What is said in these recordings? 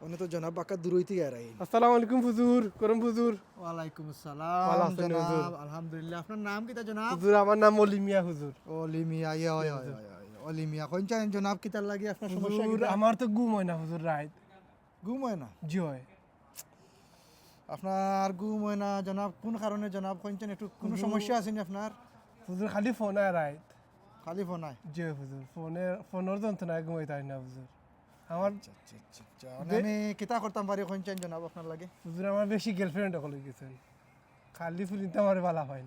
উনি তো জনাব বাক্কা দূরই থেকে আর আইন। আসসালামু আলাইকুম হুজুর, গরম হুজুর। ওয়ালাইকুম ভালো আসসালাম আছেন হুজুর? জনাব, আলহামদুলিল্লাহ। আপনার নাম কিতা জনাব? হুজুর আমার নাম অলিমিয়া হুজুর। অলিমিয়া, হয় হয় হয় হয় অলিমিয়া। কোন চাইন জনাব কিতার লাগি আপনার সমস্যা হুজুর কিতা? আমার তো ঘুম হয় না হুজুর রাত। ঘুম হয় না? জি হয়। আপনার ঘুম হয় না জনাব, কোন কারণে জনাব? কোন চাইন একটু কোনো হুজুর- সমস্যা আছে নি আপনার? হুজুর খালি ফোন আর রাত। খালি ফোন আয়? জি হুজুর, ফোনের যন্ত্রণায় ঘুমাইতে পারি না হুজুর। আমার আচ্ছা আচ্ছা আচ্ছা আচ্ছা। আমি কিতা করতাম পারি কোন চাইন জনাব আপনার লাগে? হুজুর আমার বেশি গার্লফ্রেন্ড হয়ে গেছে। খালি ফুলিতে আমার ভালো হয়।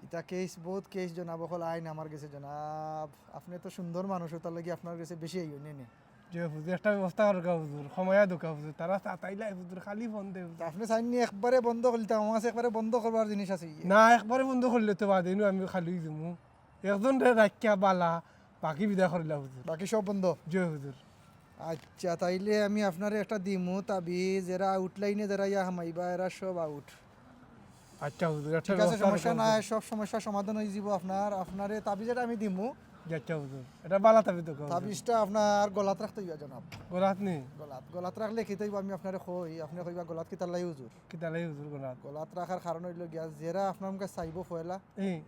ইটা কেস বহুত কেস জনাব, হল আইন আমার কাছে জনাব। আপনি তো সুন্দর মানুষ, তার লাগি আপনার কাছে বেশি আইও নে। জি হুজুর একটা ব্যবস্থা করকা হুজুর, সময় দোকা হুজুর, তারা তাইলাই হুজুর খালি ফোন দে হুজুর। আপনি চাইনি একবারে বন্ধ করতাম, আমার কাছে একবারে বন্ধ করবার জিনিস আছে। না একবারে বন্ধ করলে তো বাদে আমি খালি যাবো। একজন রাখিয়া বালা বাকি বিদা করিলা হুজুর। বাকি সব বন্ধ? জি হুজুর। আচ্ছা, তাইলে আমি আপনারে একটা দিমু তাবিজ, যারা আউটলাইনে যারা ইয়া হামাইবা এরা সব আউট। আচ্ছা হুজুর একটা ঠিক আছে, ব্যবস্থা সমস্যা করুন। নাই, সব সমস্যার সমাধান হয়ে যাব আপনার। আপনারে তাবিজটা আমি দিমু। আচ্ছা হুজুর এটা বালা তাবি তো হুজুর। তাবিজটা আপনার গলাত রাখতে হইবা জনাব। গোলাত নি গলাত রাখলে কি তৈব আমি আপনারে কই, আপনি কইবা গলাত কিতার লাই হুজুর। কিতালাই হুজুর গোলাত। গলাত রাখার কারণ হইল গিয়া, যারা আপনার মুখে চাইব ফয়লা, এই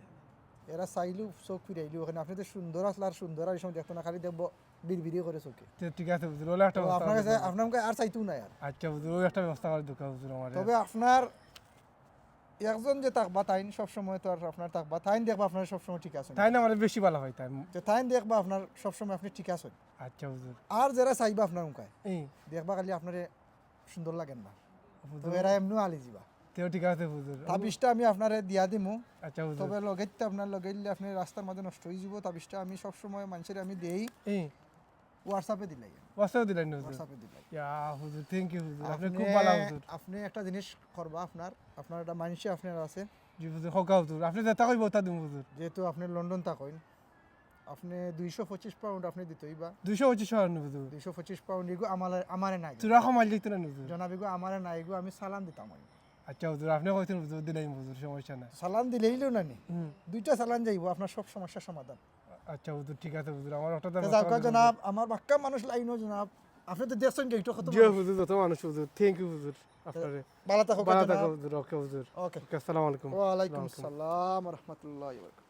এরা চাইলেও চোখ ফিরাইলি ওখানে। আপনি তো সুন্দর আসলে, আর সুন্দর আর এই সময় দেখতো না, খালি দেখবো বিড়বিড়ি করে চোখে। ঠিক আছে হুজুর ওলা একটা ব্যবস্থা আপনার কাছে করুন। আপনার মুখে আর চাইতেও নাই আর। আচ্ছা হুজুর ওই একটা ব্যবস্থা করে দোকা হুজুর আমার। তবে আপনার একজন যে তাকবা তাইন সবসময় তো আর আপনার তাকবা তাইন দেখবা আপনার সবসময় ঠিক আছে। তাই না আমার বেশি ভালো হয় তাই। যে তাইন দেখবা আপনার সবসময় আপনি ঠিক আছেন। আচ্ছা হুজুর। আর যারা চাইবা আপনার মুখায় এই দেখবা খালি আপনারে সুন্দর লাগেন না, তো হুজুর এরা এমনিও আলি যাবা। তেও ঠিক আছে হুজুর। তাবিজটা আমি আপনারে দিয়া দিমু। আচ্ছা হুজুর। তবে লগেইতে আপনার লগেইলে আপনি রাস্তার মাঝে নষ্ট হয়ে যাব। তাবিজটা আমি সবসময় মানুষের আমি দেই এই হোয়াটসঅ্যাপে দিলাই। ওয়াসাও দিলেন হুজুর। হোয়াটসঅ্যাপে দিলাই। ইয়া হুজুর থ্যাংক ইউ হুজুর, আপনি আপনি খুব ভালো হুজুর। আপনি একটা জিনিস করবা, আপনার একটা মানুষে আপনার আছে, জি হুজুর হকা হুজুর আপনি যেটা কইব তা দিম হুজুর। যেহেতু আপনি লন্ডন থাকেন, আপনি 225 পাউন্ড আপনি দিতেই বা 225 টাকা হুজুর। 225 পাউন্ড এগো আমারে নাই চূড়া কমাই লিখতে না হুজুর। জনাবিগো, আমারে নাই গো, আমি সালাম দিতাম। আমি আচ্ছা হুজুর আপনি কইতেন হুজুর দিলাম হুজুর সমস্যা নাই। সালাম দিলেইলেও না নি, হুম দুইটা সালাম যাইব আপনার সব সমস্যার সমাধান। আচ্ছা হুজুর ঠিক আছে হুজুর আমার একটা তো যাও কা জনাব, আমার বাক্কা মানুষ লাইনো জনাব, আপনি তো দেখছেন গেইটো কত জি হুজুর যত মানুষ হুজুর থ্যাংক ইউ হুজুর আপনারে। ভালো থাকো ভালো জনাব। থাকো হুজুর। ওকে হুজুর। ওকে, ওকে আসসালামু আলাইকুম। ওয়া আলাইকুম আসসালাম ওয়া রাহমাতুল্লাহি ওয়া বারাকাতুহু।